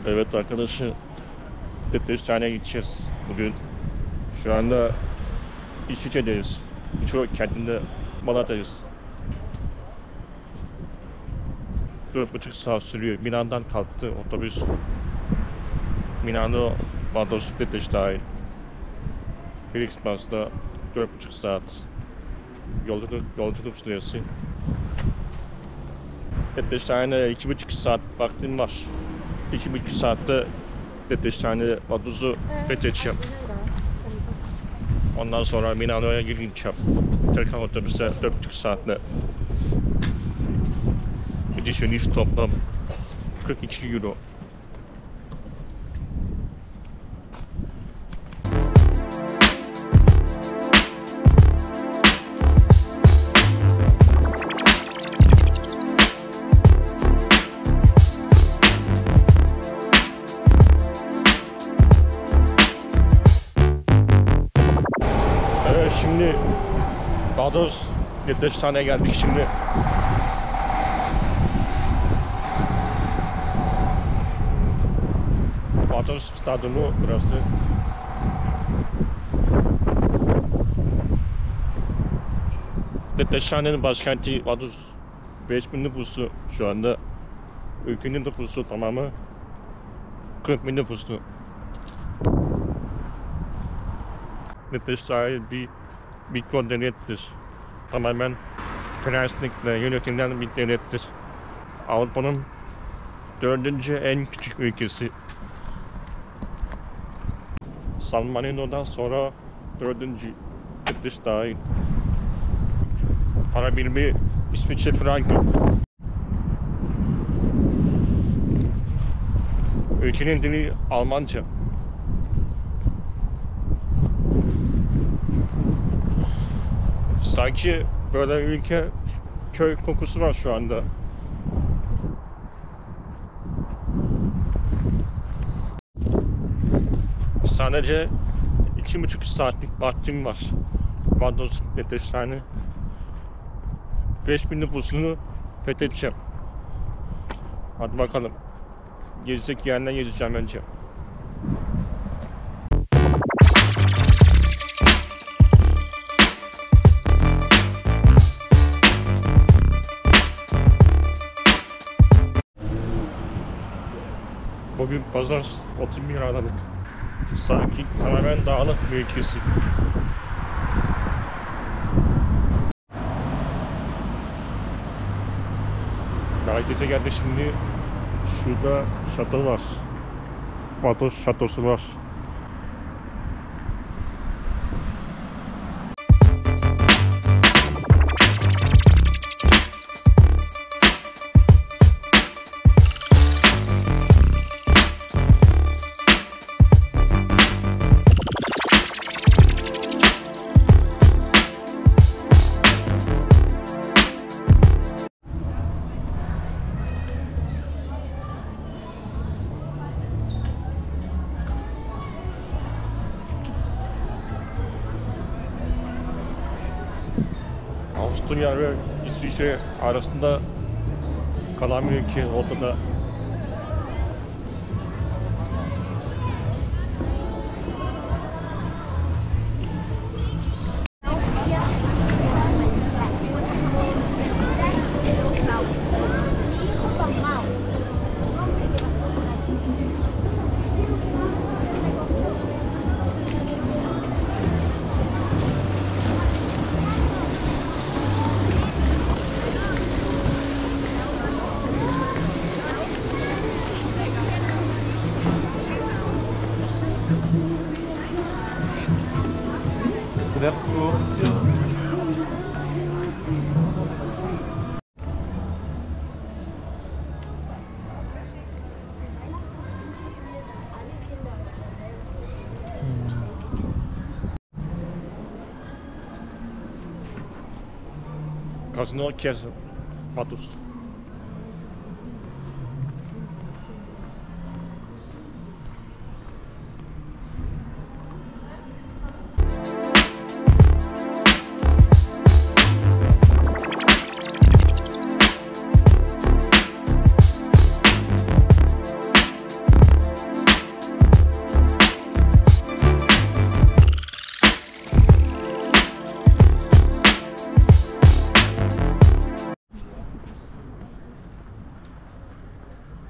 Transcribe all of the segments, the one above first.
Evet arkadaşım, depresyona gideceğiz bugün. Şu anda İsviçre'deyiz. Birçok kendinde Malata'dayız. 4,5 saat sürüyor. Milan'dan kalktı otobüs. Milano, Vaduz, Depresyona. Felixpass'ta 4,5 saat yolculuk süresi. Depresyona'ya 2,5 saat vaktim var. 2,5 saatte Depresyona'ya Vaduz'u fethedeceğim. Ondan sonra Milano'ya gideceğim. Tekrar otobüste 4,5 saatle. Gidiş dönüş toplam 42 euro. Evet, şimdi Vaduz Depresyona'ya geldik şimdi. Vaduz stadyumu burası. Depresyona'nın başkenti Vaduz. 5.000 nüfusu şu anda. Ülkenin nüfusu tamamı 40.000 nüfusu. Depresyona bir mikro devlettir. Tamamen prenslikle yönetilen bir devlettir. Avrupa'nın 4. en küçük ülkesi. San Marino'dan sonra 4. Depresyona. Para birimi İsviçre frankı. Ülkenin dili Almanca. Sanki böyle ülke köy kokusu var şu anda. Sadece 2,5 saatlik vaktim var. Vaduz Depresyona 5.000 nüfusunu fethedeceğim. Hadi bakalım. Gezecek yerden gezeceğim önce. Bugün pazar 31 Aralık. Sanki tamamen dağınık bir ülkesi. Merkeze geldi şimdi. Şurada şato var. Vaduz şatosu var. Avusturya ve İsviçre arasında kalan bir ülke ortada. Casino Kiez, Vaduz.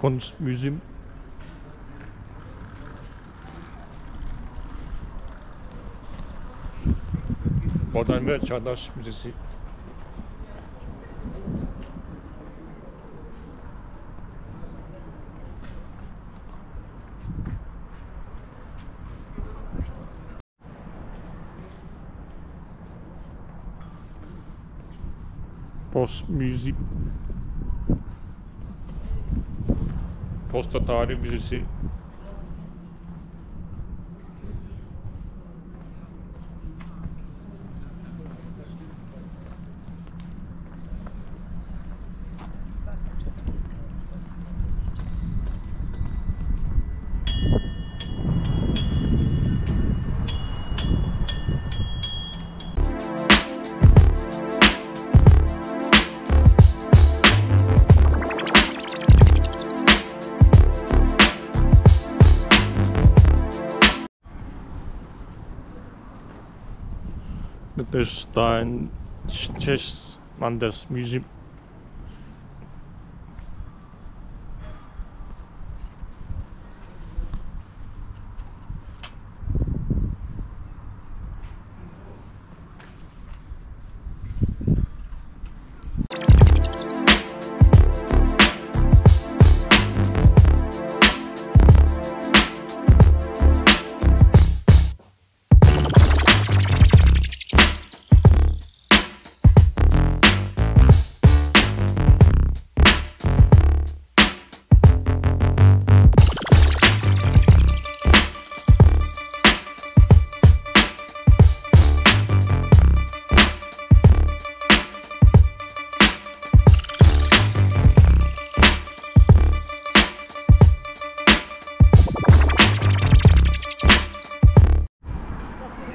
Kunstmuseum. Modern ve Çağdaş Müzesi. Postmuseum. Posta Tarih Müzesi. Liechtenstein Landesmuseum.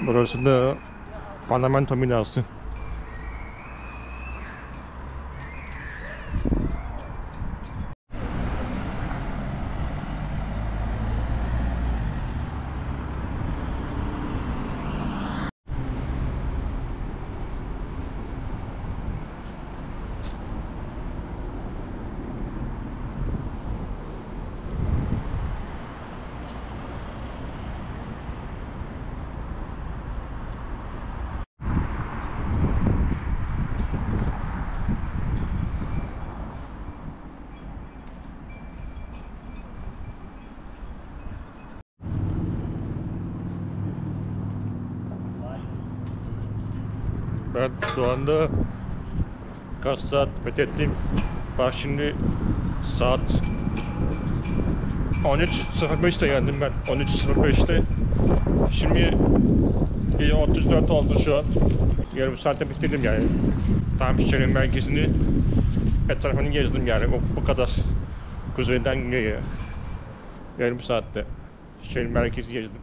Burası da parlamento binası. Ben şu anda kaç saat fethettim. Bak şimdi saat 13.05'te geldim ben. 13.05'te. Şimdi 34 oldu şu an. Yarım saatte bitirdim yani. Tam şehrin merkezini, etrafını gezdim yani. O kadar. Kuzeyden güneye. Yarım saatte şehrin merkezi gezdim.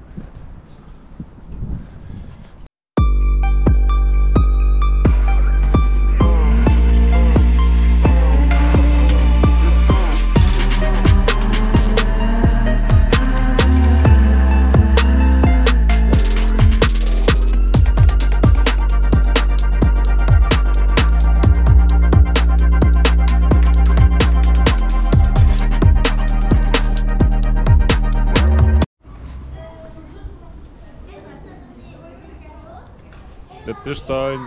Liechtenstein,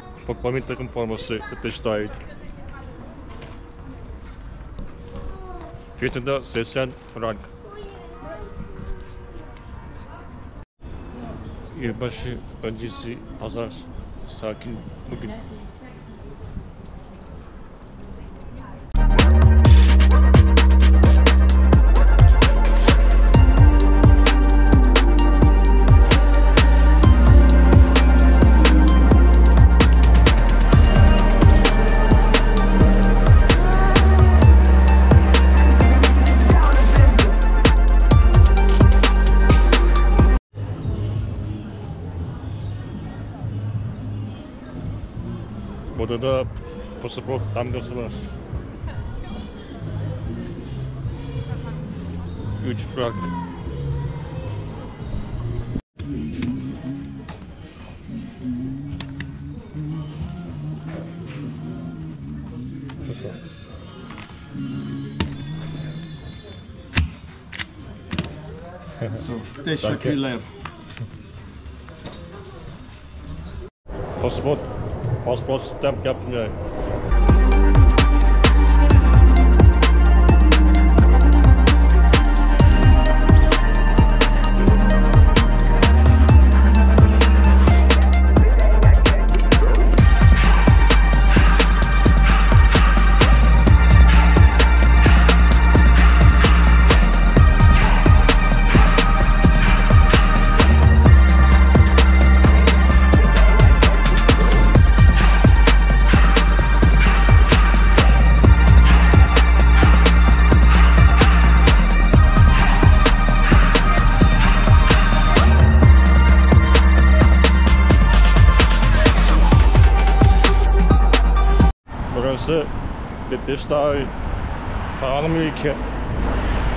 milli takım forması Liechtenstein. Fiyatı da 80 frank. Yılbaşı öncesi pazar sakin bugün. Burada da pasaport damgası var. 3 frank. Så, teşekkürler. Passport stamp yaptım ya. Burası Liechtenstein pahalı bir ülke.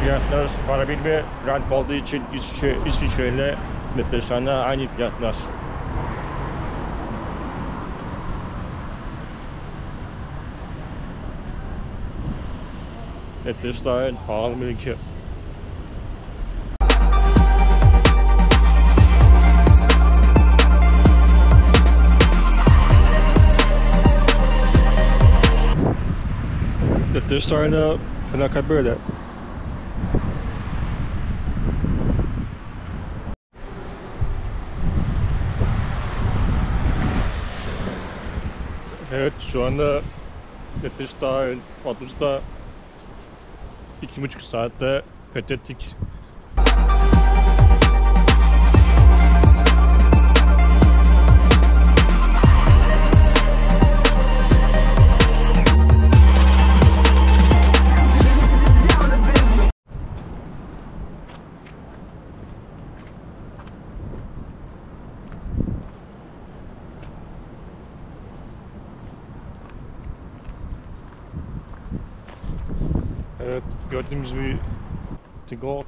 Fiyatlar para birimi frank olduğu için İsviçre ile Liechtenstein'da aynı fiyatlar. Liechtenstein pahalı bir ülke. Liechtenstein'da plaka böyle. Evet, şu anda Liechtenstein Vaduz'da 2,5 saatte fethettik. Evet, gördüğümüz bir Tigort